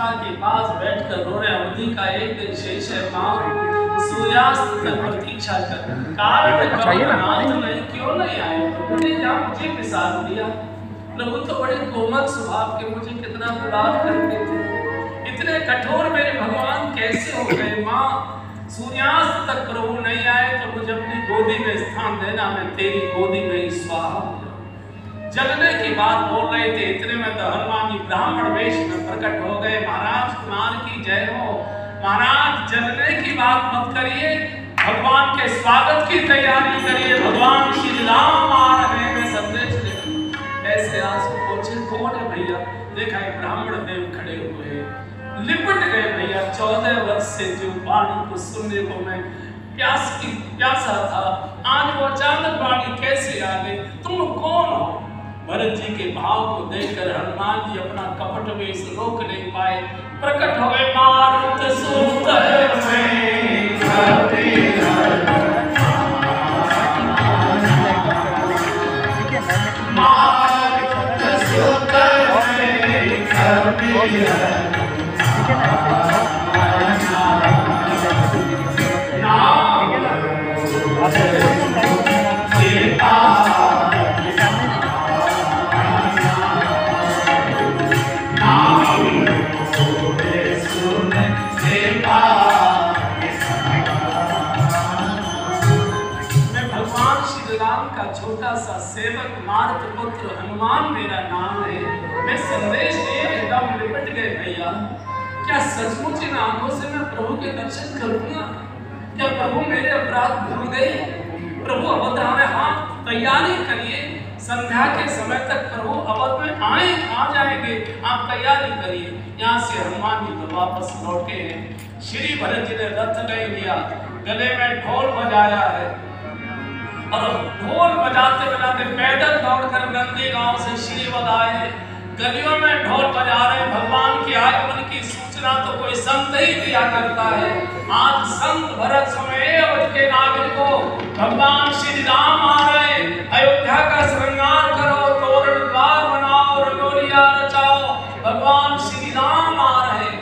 प्रतिष्ठा के पास बैठकर रो रहे अवधि का एक दिन शेष है। माँ सूर्यास्त तक प्रतीक्षा कर, कारण नाथ नहीं क्यों नहीं आए? प्रभु ने क्या मुझे मिसाल दिया? प्रभु तो बड़े कोमल स्वभाव के, मुझे कितना बुलाव करते थे, इतने कठोर मेरे भगवान कैसे हो गए? माँ सूर्यास्त तक प्रभु नहीं आए तो मुझे अपनी गोदी में स्थान देना, मैं तेरी गोदी में ही स्वाहा। जलने की बात बोल रहे थे, इतने में तो हनुमान जी ब्राह्मण वेश में प्रकट हो गए। महाराज कुमार की जय हो। महाराज जलने की बात मत करिए, भगवान के स्वागत की तैयारी करिए। भगवान श्री राम आ रहे हैं, संदेश दे। ऐसे आंसू पोछे कौन है भैया? देखा है ब्राह्मण देव खड़े हुए, लिपट गए भैया। 14 वर्ष से जो वाणी को सुनने को मैं प्यासा था, आज वो अचानक वाणी कैसे आ गई? तुम कौन हो? भरत जी के भाव को देखकर हनुमान जी अपना कपट वेश रोक नहीं पाए, प्रकट हो गए। मारुत सुत छोटा सा सेवक, मारुत पुत्र हनुमान मेरा नाम है। मैं संदेश दे एकदम लिपट गए भैया। क्या सचमुच इन आंखों से मैं प्रभु के दर्शन करूंगा? क्या प्रभु मेरे अपराध भूल गए? प्रभु अवध में, हाँ तैयारी करिए, संध्या के समय तक प्रभु अवध में आ जाएंगे, आप तैयारी करिए। यहाँ से हनुमान जी तो वापस लौटे हैं। श्री भरत जी ने रथ नहीं लिया, गले में ढोल बजाया है और ढोल बजाते बजाते पैदल दौड़कर नंदी गांव से श्रीवद आए। गलियों में ढोल बजा रहे। भगवान के आगमन की सूचना तो कोई संत ही दिया करता है। आज संत भरत समय अवध के नागरिकों, भगवान श्री राम आ रहे, अयोध्या का श्रृंगार करो, तोरण द्वार बनाओ, रंगोलियां रचाओ, भगवान श्री राम आ रहे।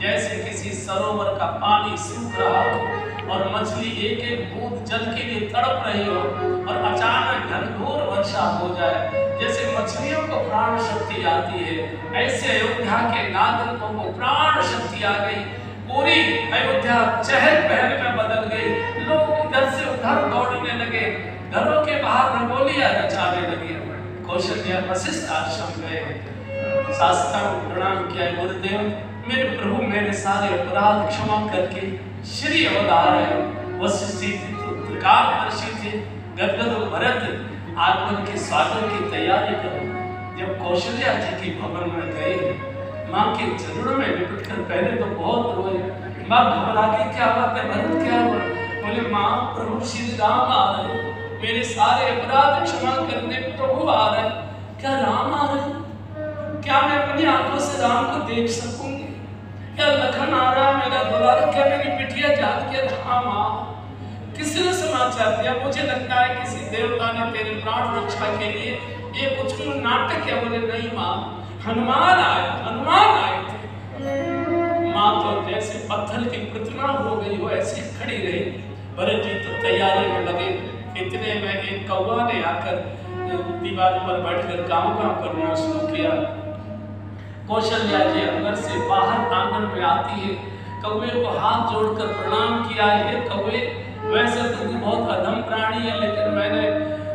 जैसे किसी सरोवर का पानी सूख रहा हो और मछली एक एक बूंद जल के लिए तड़प रही हो और अचानक घनघोर वर्षा हो जाए, जैसे मछलियों को प्राण शक्ति आती है, ऐसे अयोध्या के नागरिकों को प्राण शक्ति आ गई। पूरी अयोध्या चहल पहल में बदल गई। लोग इधर से उधर दौड़ने लगे, घरों के बाहर रंगोलियां रचाने लगे। कौशल्या वशिष्ठ आश्रम गए, शास्त्रांग प्रणाम किया। गुरुदेव मेरे प्रभु मेरे सारे अपराध क्षमा करके श्री अवतार है। वशिष्ठ जी तो त्रिकालदर्शी थे। गदगद भरत आगमन के स्वागत की तैयारी करो। जब कौशल्या जी के भवन में गए, माँ के चरणों में लिपटकर पहले तो बहुत रोए। माँ घबरा गई, क्या बात है भरत, क्या हुआ? बोले माँ प्रभु श्री राम आ रहे, मेरे सारे अपराध क्षमा करने प्रभु आ रहे। क्या राम आ रहे? क्या मैं अपनी आंखों से राम को देख सकूंगी? क्या लखन आ रहा मेरा दुलारा? क्या मेरी बिटिया जाग के? हाँ माँ, किसी ने समाचार दिया, मुझे लगता है किसी देवता ने तेरे प्राण रक्षा के लिए ये कुछ नाटक है। बोले नहीं माँ, हनुमान आए, हनुमान आए थे। माँ तो जैसे पत्थर की प्रतिमा हो गई हो ऐसी खड़ी रही। भरत जी तो तैयारी में लगे। इतने में एक कौवा ने आकर दीवार पर बैठकर गाँव करना शुरू किया। कौशल्या जी अंदर से बाहर आंगन में आती है, कौवे को हाथ जोड़कर प्रणाम किया है। कौवे वैसे तो तू बहुत अधम प्राणी है, लेकिन मैंने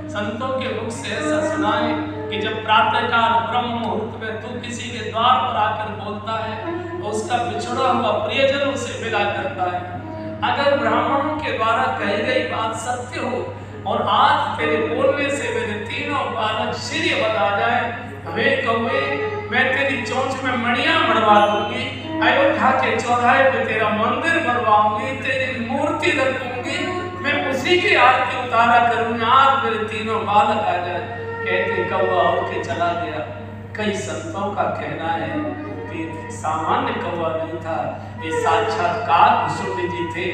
संतों के मुख से ऐसा सुना है कि जब प्रातःकाल ब्रह्म मुहूर्त में तू किसी के द्वार पर आकर बोलता है तो उसका बिछड़ा हुआ प्रियजन उसे विदा करता है। अगर ब्राह्मणों के द्वारा कही गई बात सत्य हो और आज तेरे बोलने से मेरे तीनों बालक श्री बता जाए, वे कौवे मैं तेरी चोंच में मणियां मढ़वा दूंगी, अयोध्या के चौराहे पे तेरा मंदिर बनवाऊंगी, तेरी मूर्ति रखूंगी, मैं उसी की आरती उतारा करूंगी, आज मेरे तीनों बालक आ जाए। कहते कौवा उड़ के चला गया। कई संतों का कहना है कि सामान्य कौवा नहीं था, ये साक्षात काकभूषुंड जी थे।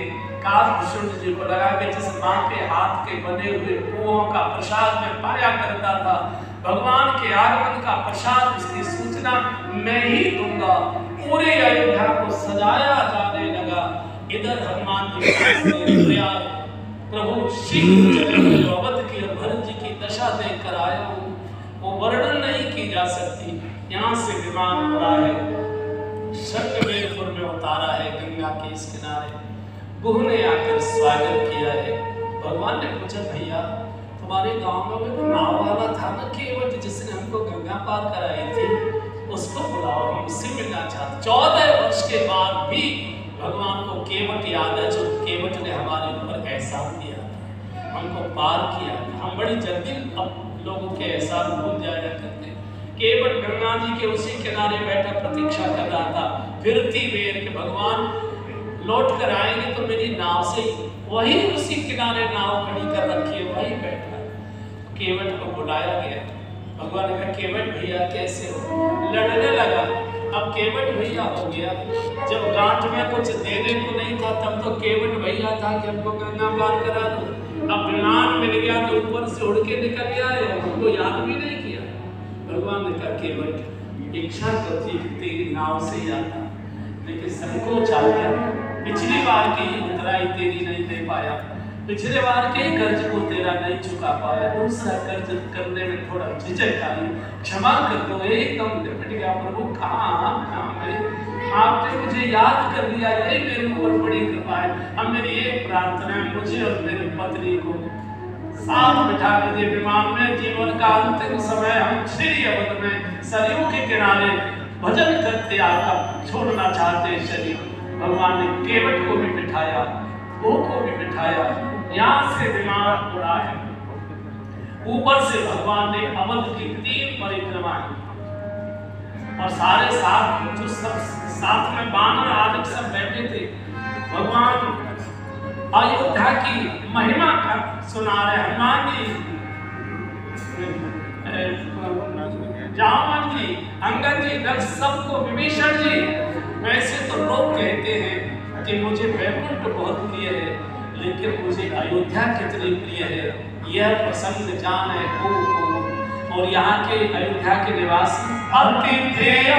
काकभूषुंड जी को लगा कि जिस माँ के हाथ के बने हुए पुओं का प्रसाद में पाया करता था, भगवान के आगमन का प्रसाद उसकी सूचना मैं ही दूंगा। पूरे अयोध्या को सजाया जाने लगा। इधर हनुमान जी प्रभु शीघ्र अवध की और भरत जी की दशा देख कर आया हूँ, वो वर्णन नहीं की जा सकती। यहाँ से विमान उड़ा है, शंखमेरपुर में उतारा है, गंगा के इस किनारे गुह ने आकर स्वागत किया है। भगवान ने पूछा, भैया तुम्हारे गांव में कोई नाव वाला था ना केवट, जिसने हमको गंगा पार कराई थी, उसको बुलाओ, हम उससे मिलना चाहते। 14 वर्ष के बाद भी भगवान को केवट याद है, जो केवट ने हमारे ऊपर एहसान दिया था, हमको पार किया था। हम बड़ी जल्दी अब लोगों के एहसान भूल जाया करते। केवट गंगा जी के उसी किनारे बैठा प्रतीक्षा कर रहा था, फिरती बेर के भगवान लौट कर आएंगे तो मेरी नाव से वही उसी किनारे नाव खड़ी कर रखी है, वही बैठा। केवट को बुलाया गया, भगवान ने कहा, केवट भैया कैसे हो? लड़ने लगा। अब केवट भैया हो गया, जब गांठ में कुछ देने को नहीं था तब तो केवट भैया था कि हमको गंगा पार करा दो। अब विमान मिल गया तो ऊपर से उड़ के निकल गया है, हमको याद भी नहीं किया। भगवान ने कहा, केवट इच्छा तो थी तेरी नाव से ही आता, लेकिन संकोच आ गया। पिछली बार की उतराई तेरी नहीं दे पाया, पिछले बार के कर्ज को तेरा नहीं चुका पाया, दूसरा कर्ज करने में थोड़ा झिझक आई, क्षमा कर दो। एकदम निपट गया। प्रभु कहाँ आपने मुझे याद कर लिया, ये मेरे ऊपर बड़ी कृपा है। अब मेरी एक प्रार्थना है, मुझे और मेरी पत्नी को साथ बिठा दीजिए विमान में। जीवन का अंतिम समय हम श्री अवध में सरयू के किनारे भजन करते आपका छोड़ना चाहते शरीर। भगवान ने केवट को भी बिठाया, वो को भी बिठाया, यहाँ से विमान उड़ा है। ऊपर से भगवान ने अवध की 3 परिक्रमा और सारे साथ जो सब साथ में बानर आदि सब बैठे थे, भगवान अयोध्या की महिमा का सुना रहे। हनुमान जी, जामवंत जी, अंगद जी, सबको, विभीषण जी। वैसे तो लोग कहते हैं कि मुझे वैकुंठ बहुत प्रिय है, लेकिन मुझे अयोध्या कितनी प्रिय है यह प्रसंग जाने को। और यहाँ के अयोध्या के निवासी अति प्रिय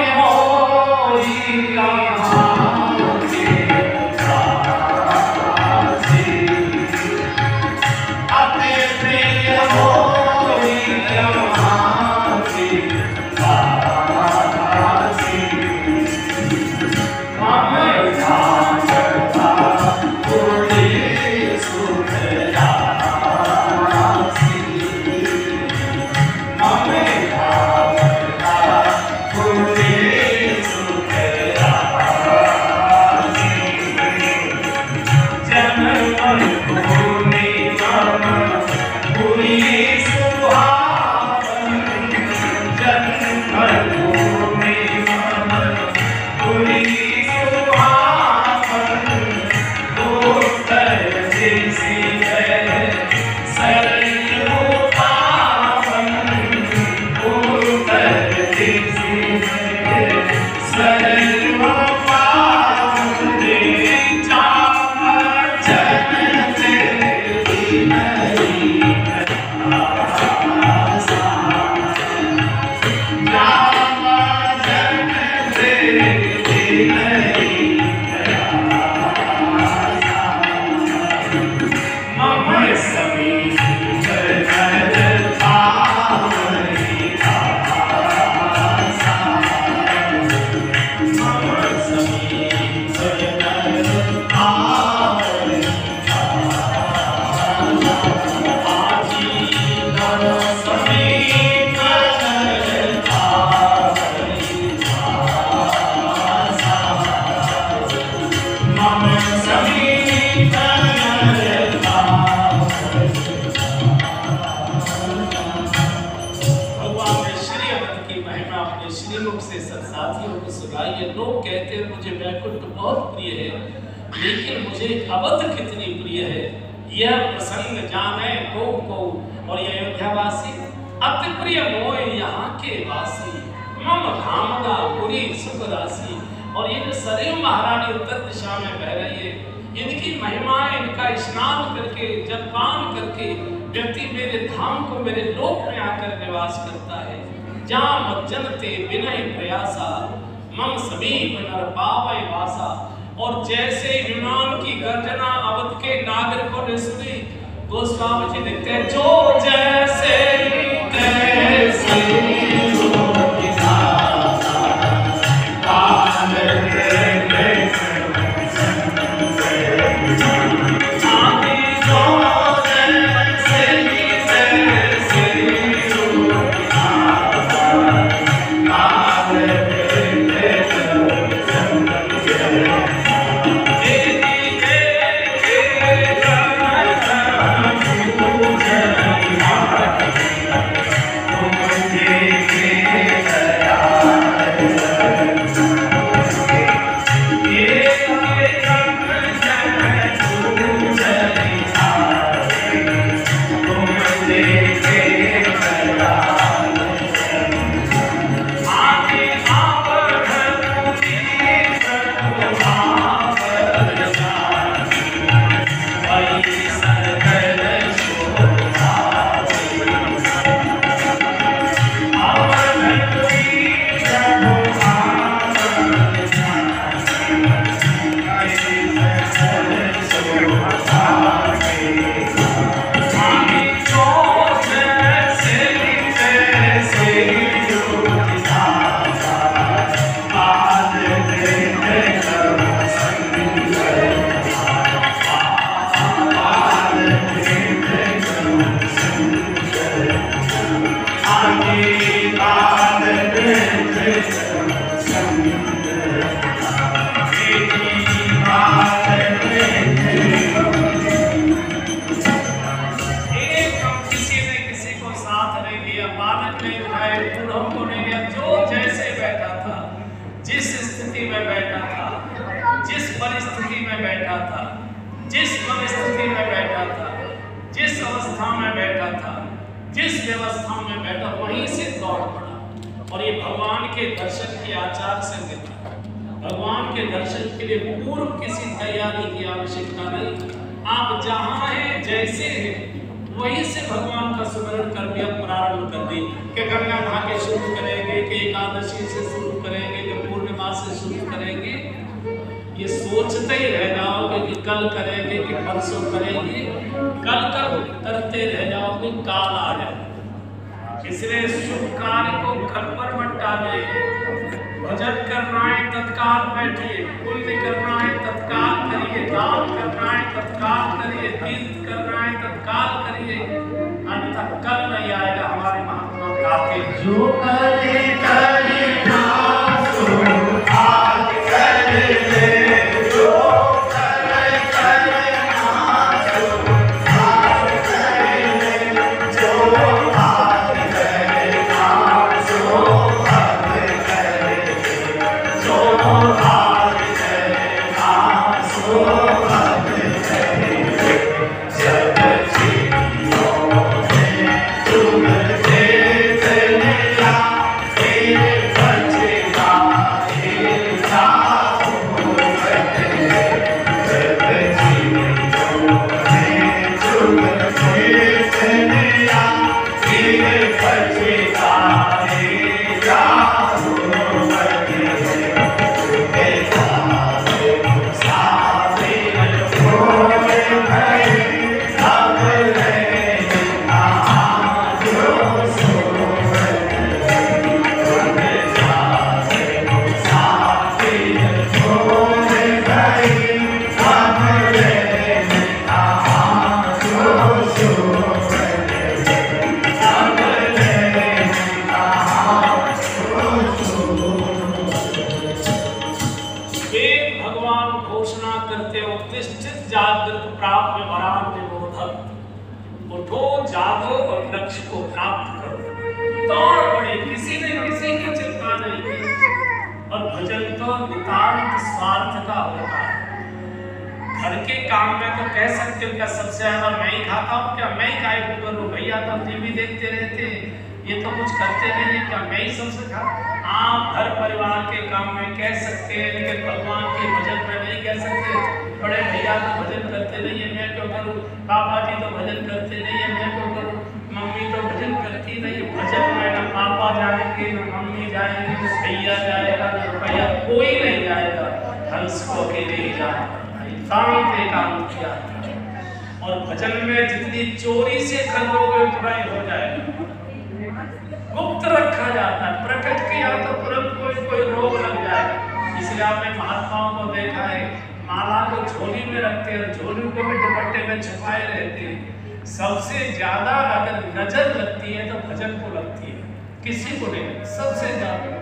लेकिन मुझे अवध कितनी प्रिय है यह प्रसंग जाने को। और ये अयोध्यावासी अति प्रिय मोय यहाँ के वासी, मम कामना पूरी सुख राशि। और ये जो सरयू महारानी उत्तर दिशा में बह रही है, इनकी महिमाएं, इनका स्नान करके जलपान करके व्यक्ति मेरे धाम को, मेरे लोक में आकर निवास करता है। जहाँ मज्जनते विनय प्रयासा मम समीप नर पावै वासा। और जैसे विमान की गर्जना अवध के नागरिकों ने सुनी, गोस्वामी जी लिखते हैं, जो जैसे तैसे भजन में न पापा जाएंगे न मम्मी जाएंगे न भैया जाएगा न रुपया कंस को अकेले ही जाना पड़ता है, शांत एकांत किया। और भजन में जितनी चोरी से कर लोगे उतना ही हो जाएगा। गुप्त रखा जाता है, प्रकट किया तो तुरंत कोई रोग लग जाएगा। इसलिए आपने महात्माओं को देखा है, माला को झोली में रखते हैं और झोली को भी दुपट्टे में छुपाए रहते हैं। सबसे ज्यादा अगर नजर लगती है तो भजन को लगती है, किसी को नहीं, सबसे ज्यादा।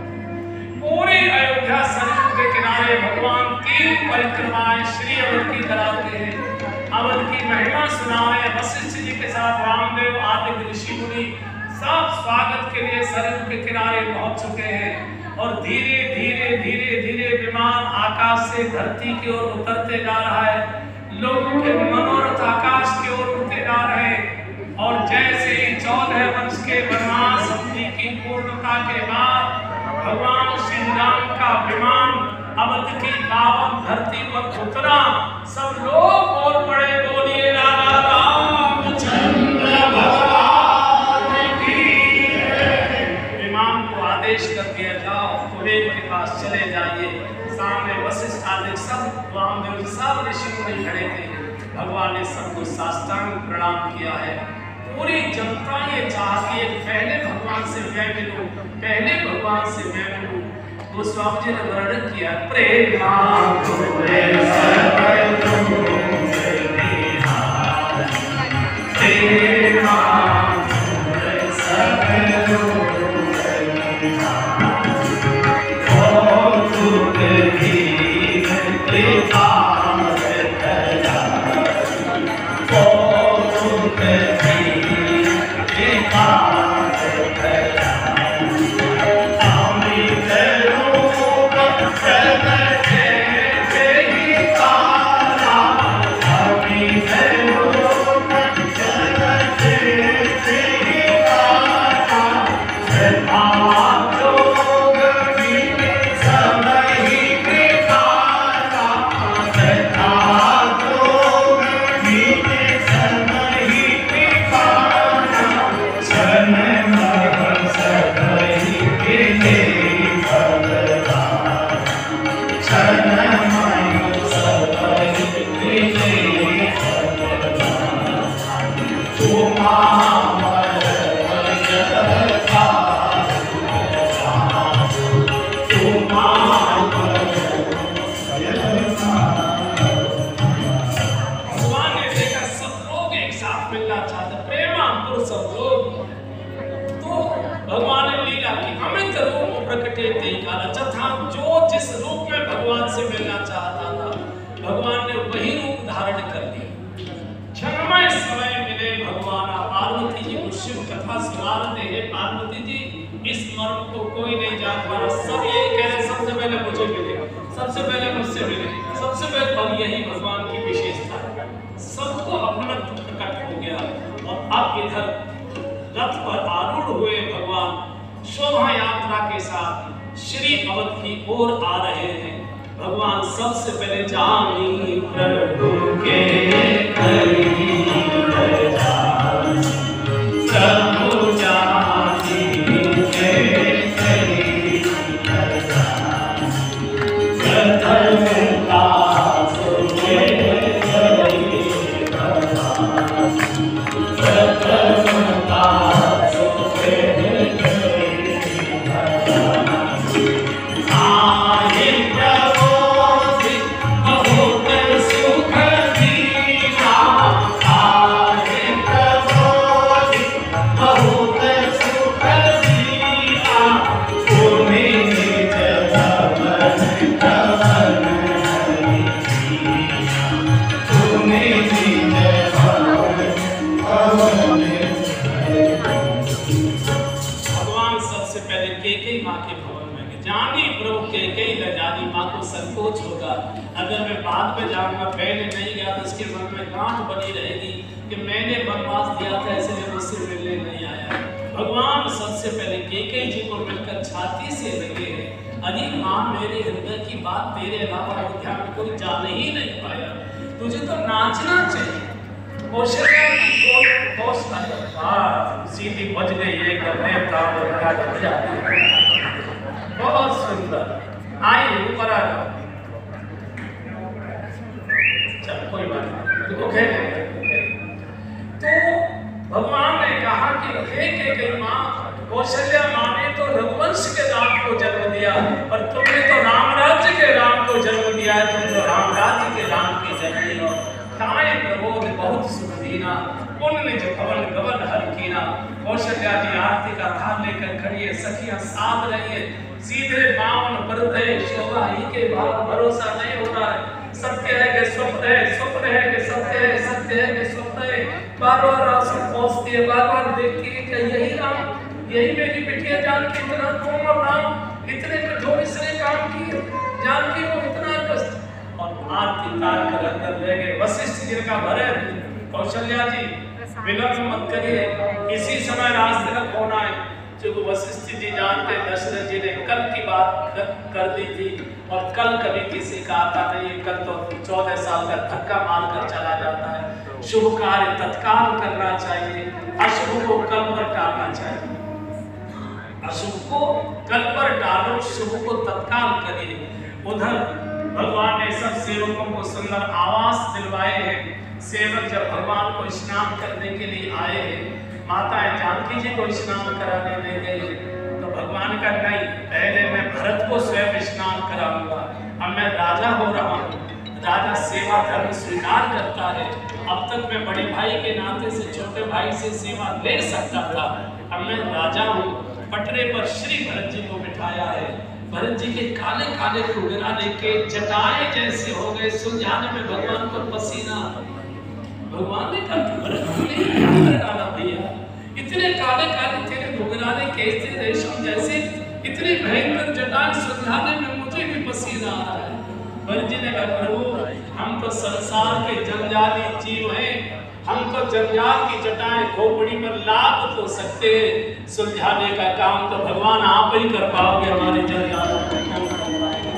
पूरी अयोध्या सरयू के किनारे भगवान 3 परिक्रमाएं श्री अवध की कराते हैं। अवध की महिमा सुना रहे वशिष्ठ जी के साथ रामदेव आदि ऋषि मुनि सब स्वागत के लिए सरयू के किनारे पहुंच चुके हैं। और धीरे धीरे धीरे धीरे विमान आकाश से धरती की ओर उतरते जा रहा है। लोगों के मनोरथ आकाश की ओर उड़ते जा रहे हैं। और जैसे ही 14 वर्ष के वनवास अवधि की पूर्णता के बाद भगवान श्री राम का विमान अवध की पावन धरती पर उतरा, सब लोग बोल पड़े, बोलिए राजा रामचंद्र भगवान की। विमान को आदेश कर दिया, जाओ कुबेर के पास चले जाइए। सामने वशिष्ठ आदि सब रामदेव सब ऋषि मुनि खड़े थे। भगवान ने सबको साष्टांग प्रणाम किया है। पूरी जनता ये चाहती है पहले भगवान से मैं मिलूं, पहले भगवान से मैं मिलूं। गोस्वामी जी ने वर्णन किया, प्रेम कोई बात नहीं, तो भगवान ने कहा कि हे माँ, कौशल्या माँ ने तो रघुवंश के राम को जन्म दिया, और तुमने तो राम राज्य के राम को जन्म दिया है, तुम तो राम राज्य के राम की जननी हो। ताए प्रबोध बहुत सुख दीना, पुण्य जो पवन गवन हर कीना। कौशल्या जी आरती का थाल लेकर खड़ी है, सखियां साथ रही है, सीधे पावन परत है, शोभा ही के भाव भरोसा नहीं हो रहा है। सत्य है कि स्वप्न है, स्वप्न है कि सत्य है, सत्य है कि स्वप्न है। बार बार आंसू पहुंचती है, बार बार देखती है कि यही राम, यही मेरी बिटिया जानकी, इतना कोमल राम, इतने कठोर इसने काम किए, जानकी को इतना कष्ट। और आरती तार कर अंदर ले गए वशिष्ठ जी का भरे, कौशल्या जी विलंब मत करिए, इसी समय रास्ते का कौन आए। जो वशिष्ठ जी जानते दशरथ जी ने कल की बात कर दी थी, और कल कभी किसी का आता नहीं है, कल तो 14 साल का धक्का मार कर चला जाता है। शुभ कार्य तत्काल करना चाहिए, अशुभ को कल पर टालना चाहिए। अशुभ को कल पर टालो, शुभ को तत्काल करिए। उधर भगवान ने सब सेवकों को सुंदर आवास दिलवाए हैं। सेवक जब भगवान को स्नान करने के लिए आए हैं, माताएं जानकी जी को स्नान कराने ले गई, तो भगवान का नहीं, पहले मैं भरत को स्वयं स्नान कराऊंगा, अब मैं राजा हो रहा हूँ। राजा सेवा धर्म स्वीकार करता है। अब तक मैं बड़े भाई के नाते से छोटे भाई से सेवा ले सकता था, अब मैं राजा हूँ। पटरे पर श्री भरत जी को बिठाया है। भरत जी के काले काले खुगराने के जटाएं जैसे हो गए, सुलझाने में भगवान को पसीना। भगवान ने कहा भरत जी ने क्या कर डाला भैया, इतने काले काले तेरे खुगराने कैसे रेशम जैसे, इतनी भयंकर जटाएं सुलझाने में मुझे भी पसीना आ रहा है। भरत जी ने कहा प्रभु, हम तो संसार के जंजाली जीव हैं, हम तो जंजाल की जटाएं खोपड़ी पर लाद तो सकते हैं, सुलझाने का काम तो भगवान आप ही कर पाओगे, हमारे जंजालों को कौन कर पाएगा।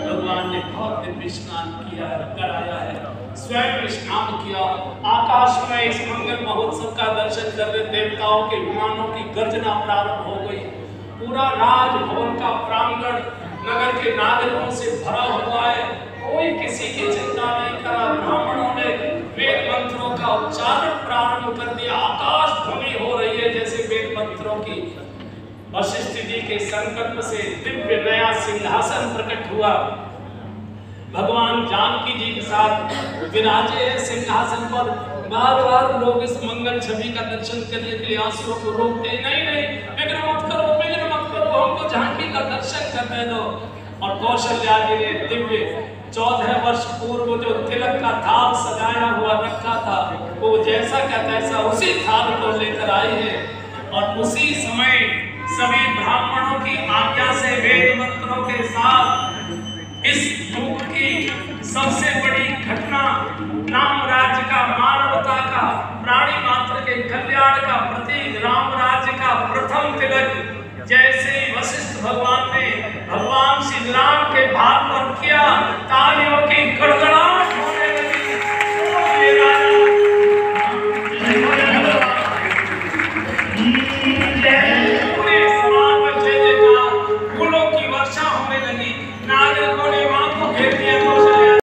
भगवान ने बहुत दिन स्नान किया कराया है, स्वयं स्नान किया। आकाश में इस मंगल महोत्सव का दर्शन कर रहे देवताओं के विमानों की गर्जना प्रारंभ हो गई। पूरा राजभवन का प्रांगण नगर के नागरिकों से भरा हुआ है, कोई किसी की चिंता नहीं करा। ब्राह्मणों ने वेद मंत्रों का उच्चारण प्रारंभ कर दिया, आकाश ध्वनि हो रही है जैसे वेद मंत्रों की। वशिष्ठ जी के संकल्प से दिव्य नया सिंहासन प्रकट हुआ। भगवान जानकी जी के साथ विराजे हैं सिंहासन पर। बार बार लोग इस मंगल छवि का दर्शन करने के लिए आंसुओं को रोकते, नहीं नहीं विघ्न मत करो, विघ्न मत करो, हमको झांकी का दर्शन करने दो। और कौशल्या जी ने दिव्य 14 वर्ष पूर्व जो तिलक का थाल सजाया हुआ रखा था, वो जैसा का तैसा उसी थाल को लेकर आई है। और उसी समय सभी ब्राह्मणों की आज्ञा से वेद मंत्रों के साथ इस युग की सबसे बड़ी घटना, राम राज्य का, मानवता का, प्राणी मात्र के कल्याण का प्रतीक राम राज्य का प्रथम तिलक जैसे भगवान ने भगवान श्री राम के भाग पर किया, तालियों की गड़गड़ाहट